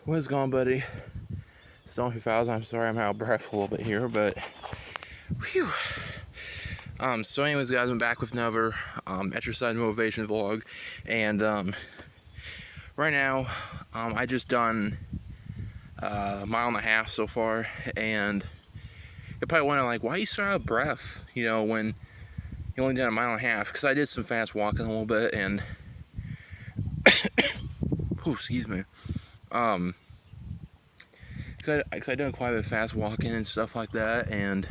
What's going, buddy? Stone 2000. I'm sorry I'm out of breath a little bit here, but whew. So anyways, guys, I'm back with another exercise motivation vlog, and right now I just done a mile and a half so far, and you're probably wondering, like, why are you so out of breath, you know, when you only did a mile and a half? Because I did some fast walking a little bit, and oh, excuse me, because I did quite a bit of fast walking and stuff like that, and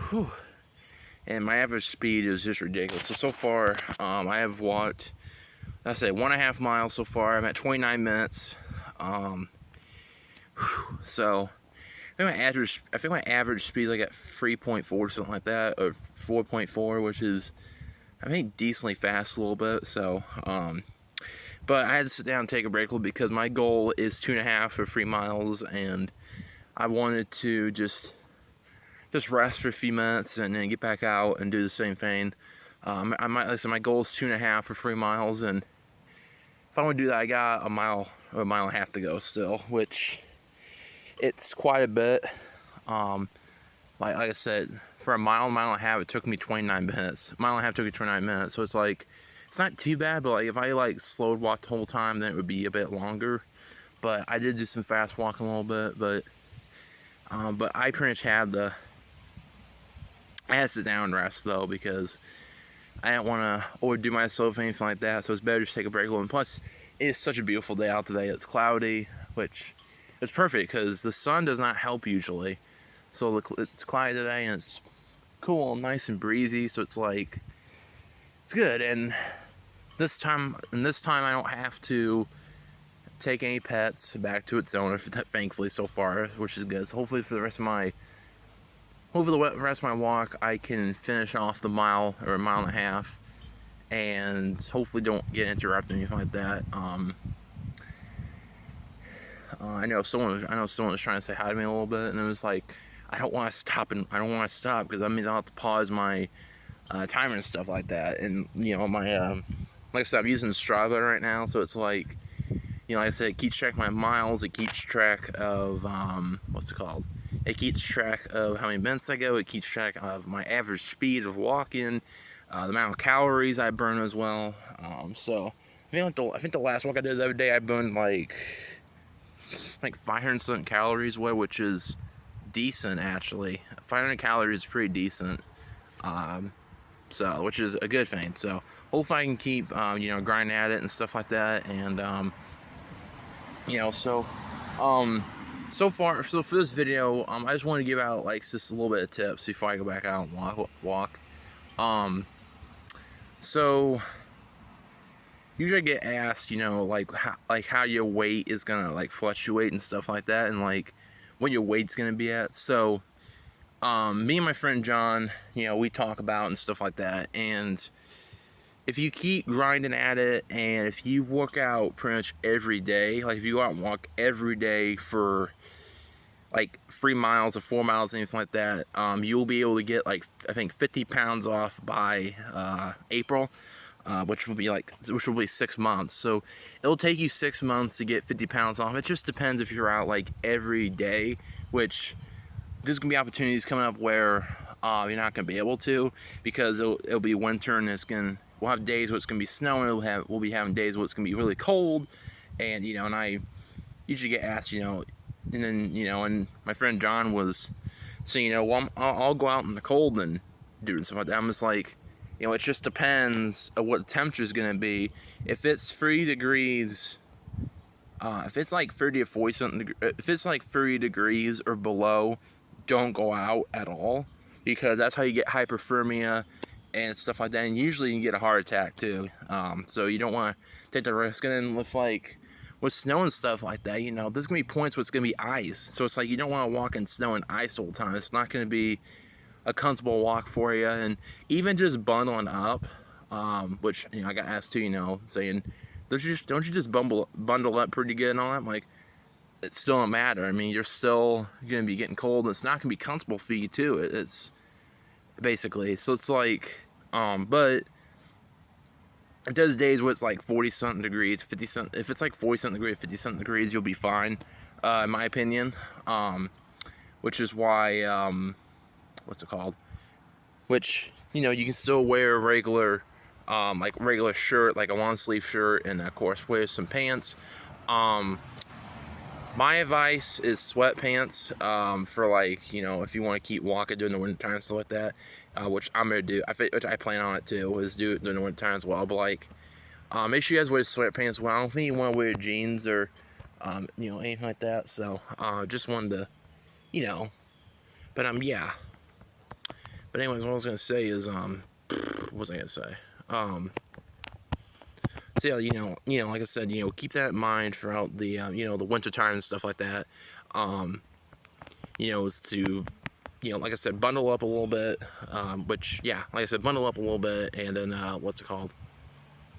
whew, and my average speed is just ridiculous. So far, I have walked, let's say, 1.5 miles so far. I'm at 29 minutes. So I think my average speed is like at 3.4 or something like that, or 4.4, which is, I think, decently fast a little bit. So, but I had to sit down and take a break a little because my goal is 2.5 or 3 miles, and I wanted to just rest for a few minutes and then get back out and do the same thing. Like I said, my goal is 2.5 or 3 miles, and if I want to do that, I got a mile or a mile and a half to go still, which it's quite a bit. Like I said, for a mile and a half, it took me 29 minutes. A mile and a half took me 29 minutes, so it's like, it's not too bad, but like if I like slowed walk the whole time, then it would be a bit longer. But I did do some fast walking a little bit, but I pretty much had I had to sit down and rest though, because I didn't want to overdo myself or anything like that, so it's better just take a break a little. And plus, it is such a beautiful day out today. It's cloudy, which is perfect because the sun does not help usually. So it's cloudy today and it's cool, nice and breezy, so it's like, it's good. And this time I don't have to take any pets back to its owner, thankfully so far, which is good. So hopefully for the rest of my walk, I can finish off the mile or a mile and a half, and hopefully don't get interrupted or anything like that. I know someone was trying to say hi to me a little bit, and it was like, I don't want to stop because that means I'll have to pause my timer and stuff like that. And you know, my like I said, I'm using Strava right now, so it's like, you know, like I said, it keeps track of my miles. It keeps track of what's it called? It keeps track of how many minutes I go. It keeps track of my average speed of walking, the amount of calories I burn as well. So I think the last walk I did the other day, I burned like 500 something calories away, which is decent actually. 500 calories is pretty decent. So which is a good thing. So hopefully I can keep you know, grinding at it and stuff like that. And you know, so for this video, I just want to give out like just a little bit of tips before I go back out and walk. So usually I get asked, you know, like how your weight is gonna like fluctuate and stuff like that, and like what your weight's gonna be at. So me and my friend John, you know, we talk about and stuff like that, and if you keep grinding at it, and if you work out pretty much every day, like if you go out and walk every day for like 3 miles or 4 miles, anything like that, you'll be able to get like, I think, 50 pounds off by April, which will be 6 months. So it'll take you 6 months to get 50 pounds off. It just depends if you're out like every day, which there's gonna be opportunities coming up where you're not gonna be able to, because it'll be winter, and we'll have days where it's gonna be snowing. We'll be having days where it's gonna be really cold, and you know, and I usually get asked, you know, and then, you know, and my friend John was saying, you know, well, I'll go out in the cold and do stuff like that. I'm just like, you know, it just depends on what the temperature is gonna be. If it's 3 degrees, if it's like 30 or 40 something, if it's like 30 degrees or below, don't go out at all, because that's how you get hypothermia and stuff like that, and usually you can get a heart attack too. So you don't want to take the risk. And then with snow and stuff like that, you know, there's gonna be points where it's gonna be ice, so it's like you don't want to walk in snow and ice all the time. It's not gonna be a comfortable walk for you. And even just bundling up, which, you know, I got asked too, you know, saying, don't you just bundle up pretty good and all that? I'm like, it still don't matter. I mean, you're still gonna be getting cold, and it's not gonna be comfortable for you too. It's basically, so it's like, but If there's days where it's like 40 something degrees, 50 something, if it's like 40 something degrees, 50 something degrees, you'll be fine, in my opinion. Which is why, what's it called? Which, you know, you can still wear a regular, like regular shirt, like a long sleeve shirt, and of course wear some pants. My advice is sweatpants, for, like, you know, if you want to keep walking during the winter time and stuff like that, which I'm gonna do. Which I plan on it too, is do it during the winter time as well. But like, make sure you guys wear sweatpants. Well, I don't think you want to wear jeans or, you know, anything like that. So, just wanted to, you know, but yeah. But anyways, what I was gonna say is, what was I gonna say? So yeah, you know, like I said, you know, keep that in mind throughout the, you know, the winter time and stuff like that. Um, you know, is to, you know, like I said, bundle up a little bit. Which, yeah, like I said, bundle up a little bit, and then, what's it called?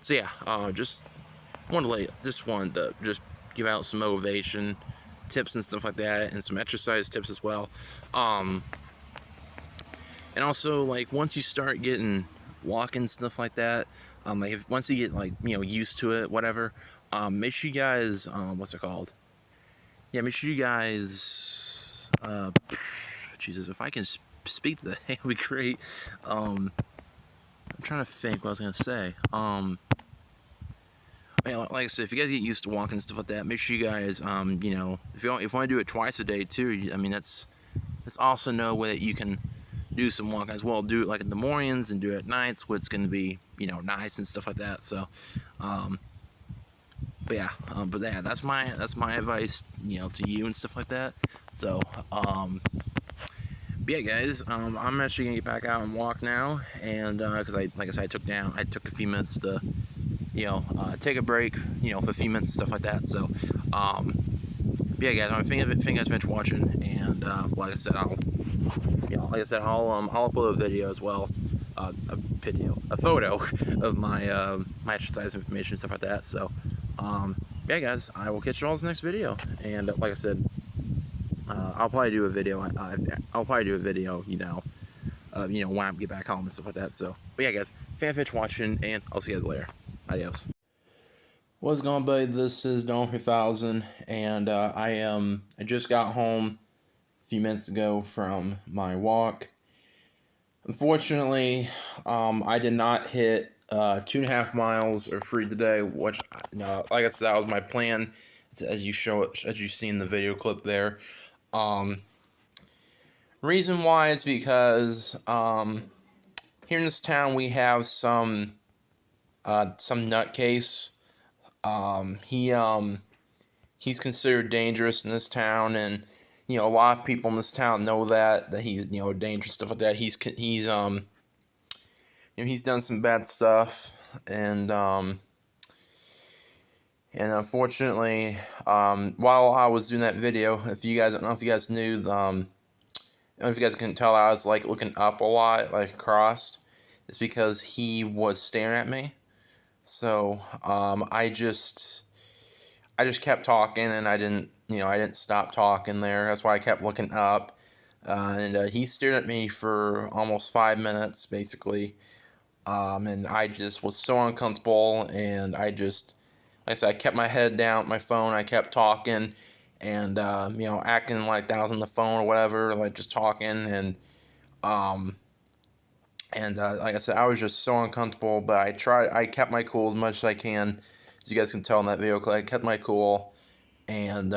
So yeah, just wanted to just give out some motivation tips and stuff like that, and some exercise tips as well. And also, like, once you start getting walking stuff like that, like, once you get, like, you know, used to it, whatever, make sure you guys, what's it called? Yeah, make sure you guys, Jesus, if I can speak to that, it would be great. I'm trying to think what I was gonna say. Like I said, if you guys get used to walking and stuff like that, make sure you guys, you know, if you want to do it twice a day too, I mean, that's also no way that you can do some walking as well. Do it like in the mornings and do it at nights, where it's going to be, you know, nice and stuff like that. So, but yeah, that's my advice, you know, to you and stuff like that. So, but yeah, guys, I'm actually gonna get back out and walk now, and because like I said, I took a few minutes to, you know, take a break, you know, for a few minutes and stuff like that. So, but yeah, guys, I think you guys finished watching, and like I said, I'll upload a video as well, a photo of my my exercise information and stuff like that. So, yeah, guys, I will catch you all in the next video, and like I said, I'll probably do a video. I'll probably do a video, you know, when I get back home and stuff like that. So, but yeah, guys, fanfish watching, and I'll see you guys later. Adios. What's going on, buddy? This is Don 3000, and I just got home a few minutes ago from my walk. Unfortunately, I did not hit 2.5 miles or 3 today, which, you know, like I said, that was my plan, as you see in the video clip there. Reason why is because here in this town we have some nutcase. He's considered dangerous in this town, and you know, a lot of people in this town know that he's, you know, dangerous, stuff like that. He's you know, he's done some bad stuff, and unfortunately, while I was doing that video, if you guys, I don't know if you guys knew, I don't know if you guys can tell, I was like looking up a lot, like across. It's because he was staring at me. So I just kept talking, and I didn't stop talking there. That's why I kept looking up, and he stared at me for almost 5 minutes, basically. And I just was so uncomfortable, and like I said, I kept my head down with my phone. I kept talking, and you know, acting like I was on the phone or whatever, like just talking, and like I said, I was just so uncomfortable, but I kept my cool as much as I can, as you guys can tell in that video. I kept my cool, and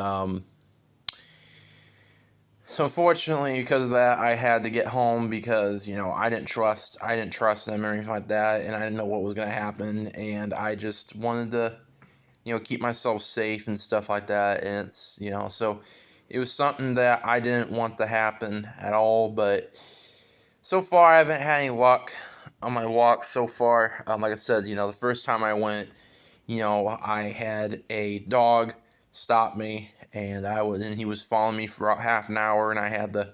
so unfortunately, because of that, I had to get home, because, you know, I didn't trust them or anything like that, and I didn't know what was gonna happen, and I just wanted to, you know, keep myself safe and stuff like that, and it's, you know, so it was something that I didn't want to happen at all, but so far I haven't had any luck on my walk so far. Like I said, you know, the first time I went, you know, I had a dog stop me, and he was following me for about half an hour, and I had to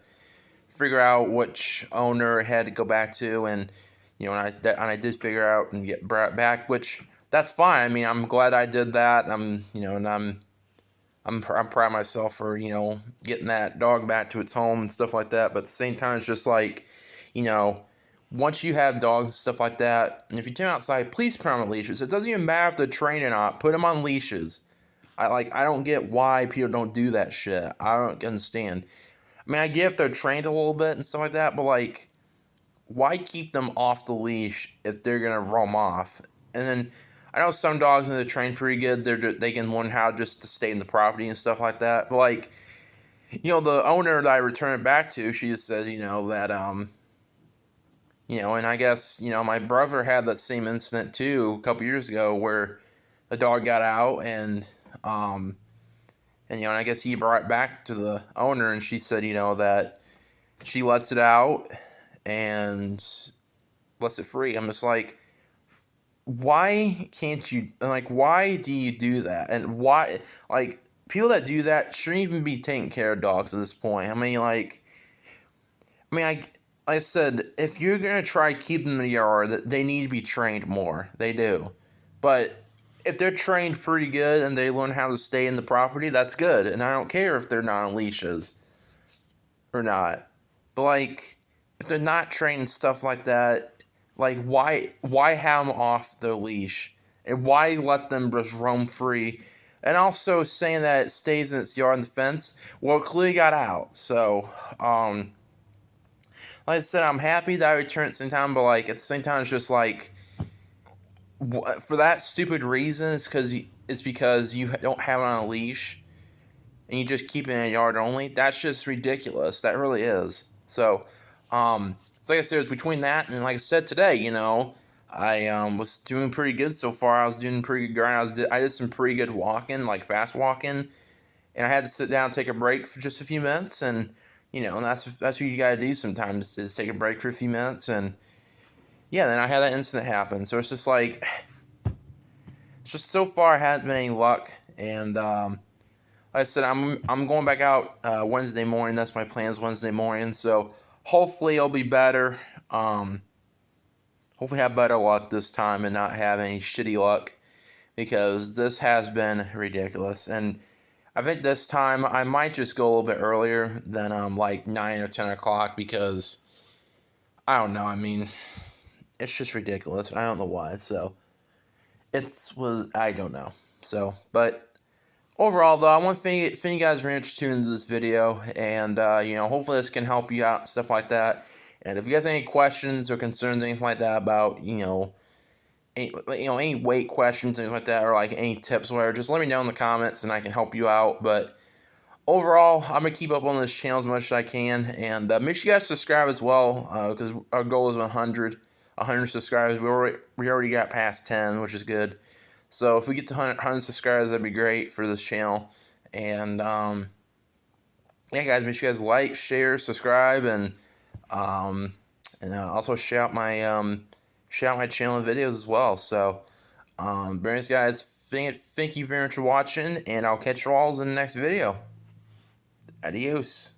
figure out which owner it had to go back to, and you know, and I did figure out and get brought back, which that's fine. I mean, I'm glad I did that. You know, and I'm proud of myself for, you know, getting that dog back to its home and stuff like that. But at the same time, it's just like, you know, once you have dogs and stuff like that, and if you take them outside, please put them on leashes. It doesn't even matter if they're trained or not. Put them on leashes. I don't get why people don't do that shit. I don't understand. I mean, I get if they're trained a little bit and stuff like that, but like, why keep them off the leash if they're gonna roam off? And then I know some dogs that are trained pretty good. They can learn how just to stay in the property and stuff like that. But like, the owner that I returned it back to, she just says, that and I guess my brother had that same incident too a couple years ago where the dog got out um and I guess he brought it back to the owner and she said that she lets it out and lets it free. I'm just like, why can't you, like, why do you do that? And why, like, people that do that shouldn't even be taking care of dogs at this point. Like I said, if you're gonna try keeping them in the yard, they need to be trained more. They do, but if they're trained pretty good and they learn how to stay in the property, that's good. And I don't care if they're not on leashes or not. But like, if they're not trained and stuff like that, like why have them off their leash and why let them just roam free? And also saying that it stays in its yard and the fence. Well, it clearly got out. So, like I said, I'm happy that I returned at the same time, but like at the same time, it's just like for that stupid reason. It's because you don't have it on a leash and you just keep it in a yard only. That's just ridiculous. That really is. So, like I said, it's between that and like I said today, I was doing pretty good so far. I was doing pretty good grind. I did some pretty good walking, like fast walking, and I had to sit down and take a break for just a few minutes. And and that's what you gotta do sometimes is take a break for a few minutes. And yeah, then I had that incident happen. So it's just like, it's just so far I haven't been any luck. And like I said, I'm going back out Wednesday morning. That's my plans Wednesday morning. So hopefully it'll be better. Hopefully have better luck this time and not have any shitty luck because this has been ridiculous. And I think this time I might just go a little bit earlier than like 9 or 10 o'clock because I don't know. I mean, it's just ridiculous. I don't know why. So I don't know. So, but overall, though, I want to thank you guys for tuning into this video, and hopefully this can help you out, stuff like that. And if you guys have any questions or concerns, anything like that about any weight questions, things like that, or like any tips, or whatever, just let me know in the comments, and I can help you out. But overall, I'm gonna keep up on this channel as much as I can, and make sure you guys subscribe as well, because our goal is 100 subscribers. We already got past 10, which is good. So if we get to 100 subscribers, that'd be great for this channel. And yeah, guys, make sure you guys like, share, subscribe, and also shout my channel and videos as well. So, anyways, guys, thank you very much for watching, and I'll catch you all in the next video. Adios.